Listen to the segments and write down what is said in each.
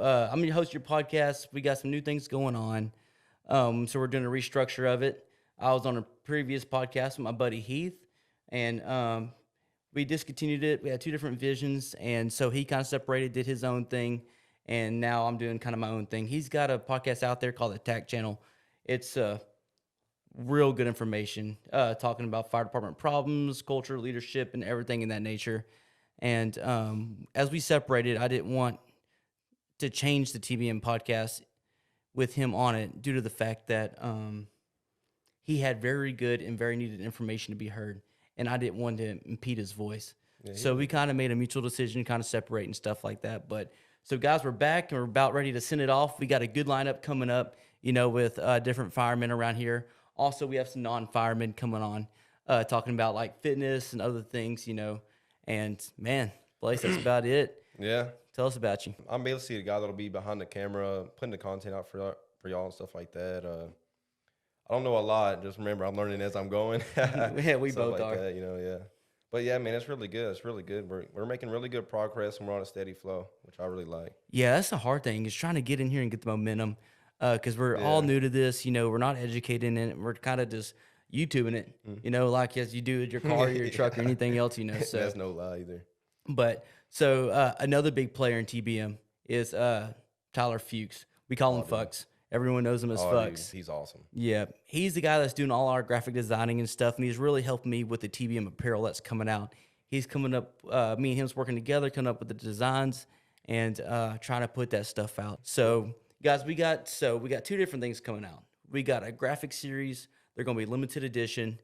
I'm going to host your podcast. We got some new things going on. So we're doing a restructure of it. I was on a previous podcast with my buddy Heath, and we discontinued it. We had two different visions, and so he kind of separated, did his own thing, and now I'm doing kind of my own thing. He's got a podcast out there called the Attack Channel. It's real good information, talking about fire department problems, culture, leadership, and everything in that nature. And as we separated, I didn't want to change the TBM podcast with him on it due to the fact that he had very good and very needed information to be heard, and I didn't want to impede his voice. Yeah, so we kind of made a mutual decision, kind of separate and stuff like that. But so guys, we're back and we're about ready to send it off. We got a good lineup coming up, with different firemen around here. Also, we have some non-firemen coming on, talking about like fitness and other things, And man, Blaze, that's about it. Yeah. Tell us about you. I'm basically the guy that'll be behind the camera, putting the content out for y'all and stuff like that. I don't know a lot. Just remember, I'm learning as I'm going. Yeah, we both like are. That, yeah. But yeah, man, it's really good. It's really good. We're making really good progress, and we're on a steady flow, which I really like. Yeah, that's the hard thing, is trying to get in here and get the momentum, because we're all new to this. We're not educated in it. We're kind of just YouTubing it, like as you do with your car or your truck or anything else, So that's no lie either. But so another big player in TBM is Tyler Fuchs. We call him Fucks. Everyone knows him as Fucks. Dude, he's awesome. Yeah, he's the guy that's doing all our graphic designing and stuff, and he's really helped me with the TBM apparel that's coming out. He's coming up, me and him's working together, coming up with the designs and trying to put that stuff out. So, guys, we got two different things coming out. We got a graphic series. They're going to be limited edition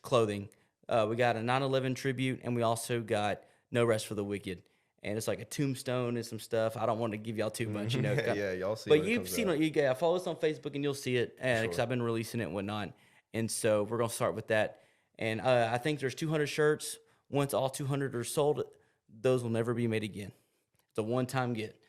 clothing. We got a 9/11 tribute, and we also got No Rest for the Wicked. And it's like a tombstone and some stuff. I don't want to give y'all too much, Yeah, y'all see. But you've seen it. Follow us on Facebook and you'll see it, because Sure. I've been releasing it and whatnot. And so we're gonna start with that. And I think there's 200 shirts. Once all 200 are sold, those will never be made again. It's a one-time get.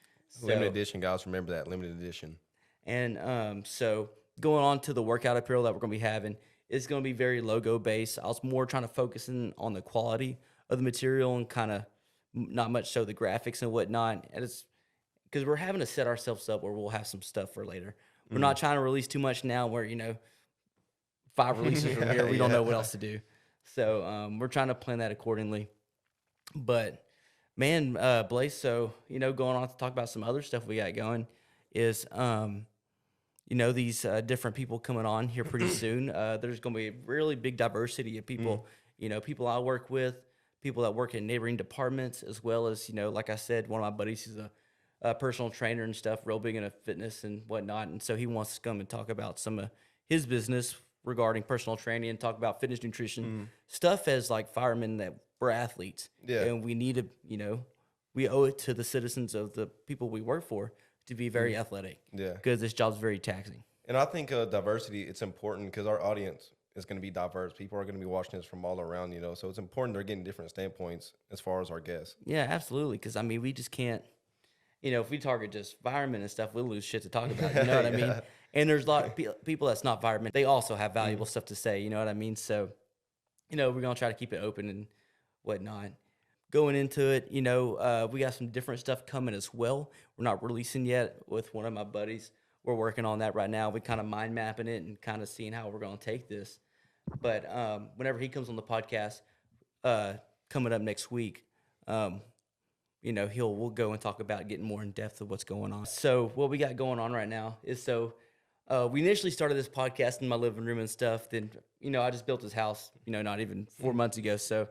Limited edition, guys. Remember that, limited edition. And so going on to the workout apparel that we're gonna be having, it's gonna be very logo based. I was more trying to focus in on the quality of the material and kind of not much so the graphics and whatnot. And it's because we're having to set ourselves up where we'll have some stuff for later. We're not trying to release too much now where, 5 releases from here, we don't know what else to do. So we're trying to plan that accordingly. But man, Blaze, so, going on to talk about some other stuff we got going is, these different people coming on here pretty soon. There's going to be a really big diversity of people, people I work with, people that work in neighboring departments, as well as, like I said, one of my buddies is a personal trainer and stuff, real big into fitness and whatnot. And so he wants to come and talk about some of his business regarding personal training and talk about fitness, nutrition, stuff as like firemen that we're athletes. Yeah. And we need to, we owe it to the citizens of the people we work for to be very athletic. Yeah. Because this job's very taxing. And I think diversity, it's important because our audience is going to be diverse. People are going to be watching this from all around, so it's important they're getting different standpoints as far as our guests. Yeah, absolutely. Because, we just can't, if we target just firemen and stuff, we'll lose shit to talk about, you know what I mean? And there's a lot of people that's not firemen. They also have valuable stuff to say, you know what I mean? So, we're going to try to keep it open and whatnot. Going into it, we got some different stuff coming as well. We're not releasing yet with one of my buddies. We're working on that right now. We're kind of mind mapping it and kind of seeing how we're going to take this. But whenever he comes on the podcast, coming up next week, we'll go and talk about getting more in depth of what's going on. So what we got going on right now is we initially started this podcast in my living room and stuff. Then, I just built this house, not even 4 months ago. So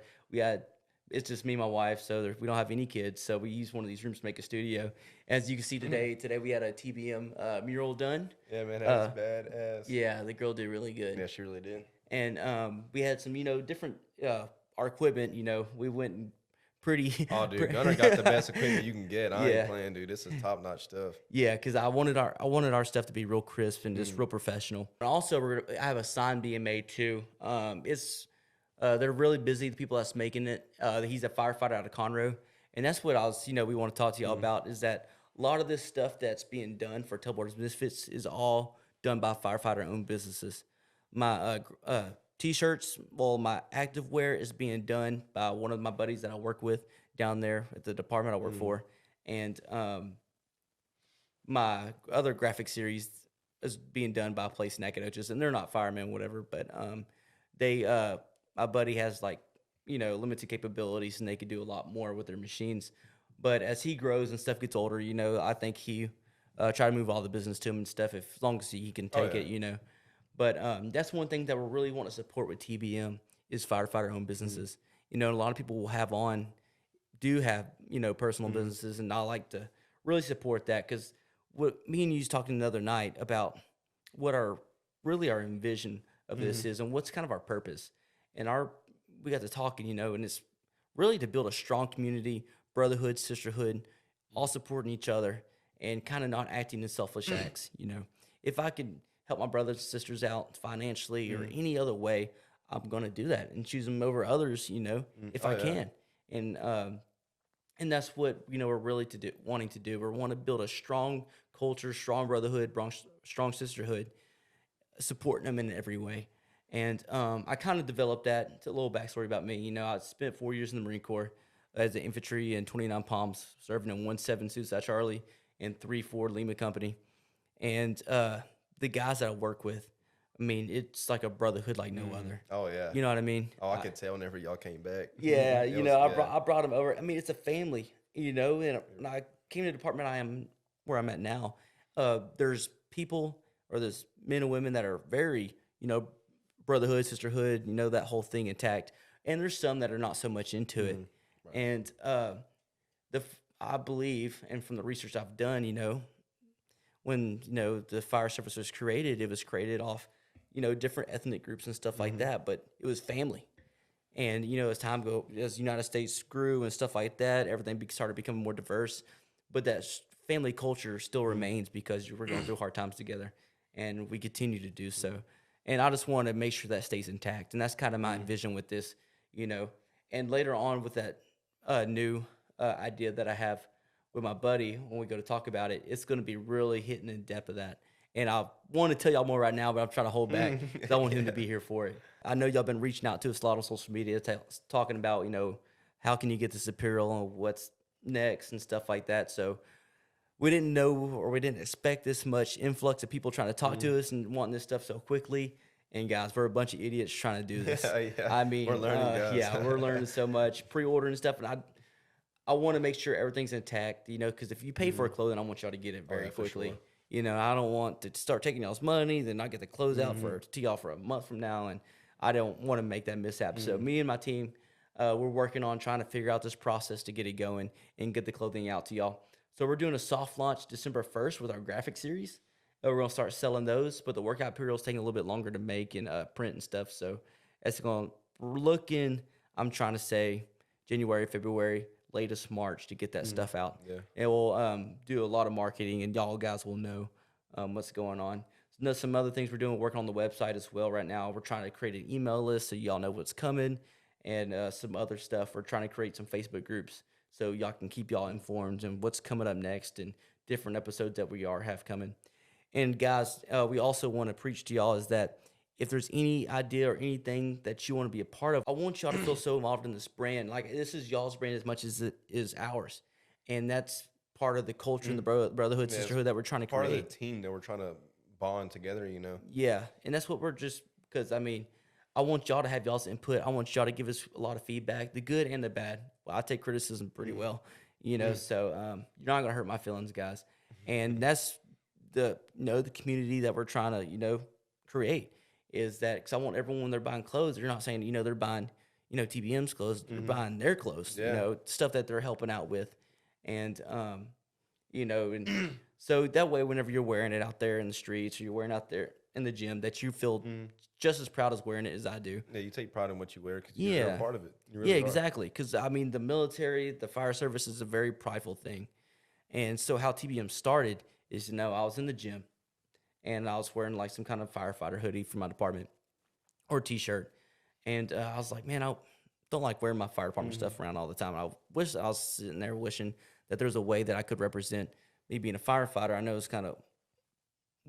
it's just me and my wife, so we don't have any kids. So we use one of these rooms to make a studio. As you can see today we had a TBM mural done. Yeah, man, that was badass. Yeah, the girl did really good. Yeah, she really did. And we had some, different our equipment. We went and pretty. Oh, dude, Gunner got the best equipment you can get. I ain't playing, dude. This is top notch stuff. Yeah, because I wanted our stuff to be real crisp and just real professional. And also, I have a sign being made too. They're really busy. The people that's making it. He's a firefighter out of Conroe, and that's what we want to talk to y'all about. Is that a lot of this stuff that's being done for Tailboarders Misfits is all done by firefighter-owned businesses. My T-shirts, my active wear is being done by one of my buddies that I work with down there at the department I work for, and my other graphic series is being done by place in Nacogdoches, and they're not firemen, whatever, but they my buddy has like limited capabilities, and they could do a lot more with their machines. But as he grows and stuff gets older, I think he try to move all the business to him and stuff, if as long as he can Oh take yeah. it. But that's one thing that we really want to support with TBM is firefighter owned Mm-hmm. businesses. A lot of people will have on do have personal Mm-hmm. businesses, and I like to really support that because what me and you was talking the other night about what our envision of Mm-hmm. this is and what's kind of our purpose, and our we got to talking, and it's really to build a strong community, brotherhood, sisterhood, all supporting each other and kind of not acting in selfish acts. If I could help my brothers and sisters out financially or Mm-hmm. any other way, I'm going to do that and choose them over others, if Oh I yeah. can. And that's what we're really wanting to do. We want to build a strong culture, strong brotherhood, strong sisterhood, supporting them in every way. And I kind of developed that. It's a little backstory about me. I spent 4 years in the Marine Corps as an infantry in 29 Palms, serving in 1-7 Suicide Charlie and 3-4 Lima Company. And the guys that I work with, I mean, it's like a brotherhood like no Mm-hmm. other. Oh yeah. You know what I mean? Oh, I could tell whenever y'all came back. Yeah, It was I yeah. brought him over. I mean, it's a family, and when I came to the department I am where I'm at now, there's people or there's men and women that are very, brotherhood, sisterhood, that whole thing intact. And there's some that are not so much into Mm-hmm. it. Right. And I believe, and from the research I've done, when the fire service was created, it was created off, different ethnic groups and stuff like Mm-hmm. that, but it was family. And as the United States grew and stuff like that, everything started becoming more diverse. But that family culture still Mm-hmm. remains because we're going through hard times together, and we continue to do so. And I just want to make sure that stays intact, and that's kind of my Mm-hmm. vision with this, you know. And later on with that new idea that I have with my buddy when we go to talk about it, it's going to be really hitting in depth of that. And I want to tell y'all more right now, but I'm trying to hold back because I want him to Yeah. be here for it. I know y'all been reaching out to us a lot on social media, talking about how can you get this apparel and what's next and stuff like that. So we didn't know or we didn't expect this much influx of people trying to talk Mm-hmm. to us and wanting this stuff so quickly. And guys, we're a bunch of idiots trying to do this. Yeah. Yeah. I We're mean, learning, guys. yeah, we're learning so much, pre-ordering stuff, and I want to make sure everything's intact, because if you pay for Mm-hmm. a clothing, I want y'all to get it Oh very yeah, for quickly. sure. I don't want to start taking y'all's money, then not get the clothes out Mm-hmm. to y'all for a month from now, and I don't want to make that mishap. So Mm-hmm. me and my team, we're working on trying to figure out this process to get it going and get the clothing out to y'all. So we're doing a soft launch December 1st with our graphic series. We're gonna start selling those, but the workout material is taking a little bit longer to make and print and stuff. So it's going. We're looking. I'm trying to say January, February, latest March to get that Mm-hmm. stuff out. Yeah. And we'll do a lot of marketing, and y'all guys will know what's going on. Some other things we're doing, working on the website as well right now. We're trying to create an email list so y'all know what's coming, and some other stuff. We're trying to create some Facebook groups so y'all can keep y'all informed and what's coming up next and different episodes that we have coming. And guys, we also want to preach to y'all is that if there's any idea or anything that you want to be a part of, I want y'all to feel so involved in this brand. Like this is y'all's brand as much as it is ours, and that's part of the culture and the Mm. brotherhood, Yeah, it's sisterhood that we're trying to part of the create. team that we're trying to bond together. Yeah, and that's what we're just because I mean, I want y'all to have y'all's input. I want y'all to give us a lot of feedback, the good and the bad. Well, I take criticism pretty Mm-hmm. well, So you're not gonna hurt my feelings, guys. And that's the community that we're trying to create is that because I want everyone when they're buying clothes, they're not saying they're buying TBM's clothes, they're Mm-hmm. buying their clothes, Yeah. stuff that they're helping out with, and and so that way whenever you're wearing it out there in the streets or you're wearing out there in the gym, that you feel Mm-hmm. just as proud as wearing it as I do. Yeah, you take pride in what you wear because you're a Yeah, part of it. You yeah, really are. exactly. Because I mean, the military, the fire service is a very prideful thing, and so how TBM started is I was in the gym and I was wearing like some kind of firefighter hoodie for my department or t-shirt, and I was like, man, I don't like wearing my fire department Mm-hmm. stuff around all the time. I wish I was sitting there wishing that there's a way that I could represent me being a firefighter. I know it's kind of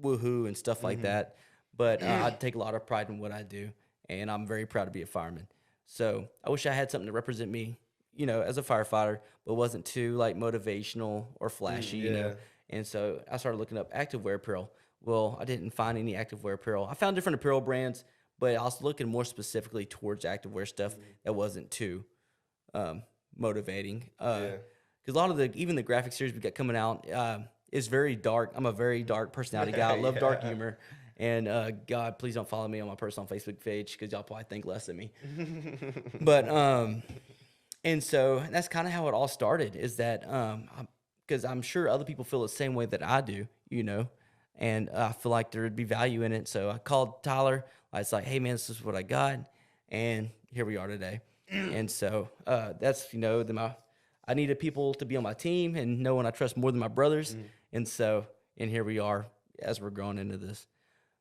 woohoo and stuff like Mm-hmm. that, but I take a lot of pride in what I do, and I'm very proud to be a fireman. So I wish I had something to represent me, as a firefighter, but wasn't too like motivational or flashy, Yeah. And so I started looking up activewear apparel. Well, I didn't find any activewear apparel. I found different apparel brands, but I was looking more specifically towards activewear stuff that wasn't too um, motivating. Yeah. Because a lot of even the graphic series we got coming out is very dark. I'm a very dark personality guy. I love dark Yeah. humor. And God, please don't follow me on my personal Facebook page because y'all probably think less of me. But and so that's kind of how it all started. Is that because I'm sure other people feel the same way that I do, you know, and I feel like there would be value in it. So I called Tyler. I was like, "Hey man, this is what I got," and here we are today. And so that's I needed people to be on my team and no one I trust more than my brothers. And so and here we are as we're growing into this.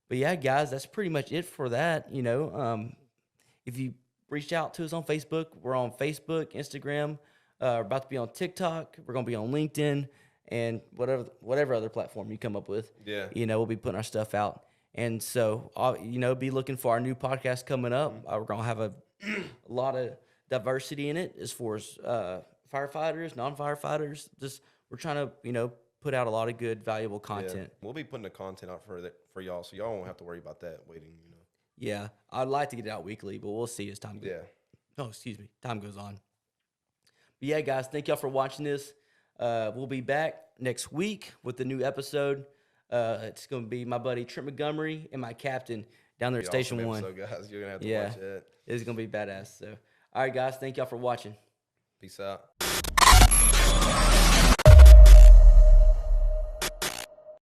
But yeah, guys, that's pretty much it for that. If you reach out to us on Facebook, we're on Facebook, Instagram. We're about to be on TikTok. We're gonna be on LinkedIn and whatever other platform you come up with. Yeah. We'll be putting our stuff out. And so, be looking for our new podcast coming up. We're gonna have a lot of diversity in it as far as firefighters, non-firefighters. Just we're trying to put out a lot of good, valuable Yeah. content. We'll be putting the content out for y'all, so y'all won't have to worry about that waiting. Yeah, I'd like to get it out weekly, but we'll see as time goes. Yeah. Oh, excuse me, time goes on. But yeah, guys, thank y'all for watching this. We'll be back next week with a new episode. It's going to be my buddy Trent Montgomery and my captain down there at Station 1. So guys, you're gonna have to Yeah, watch it. it's going to be badass. So, all right, guys, thank y'all for watching. Peace out.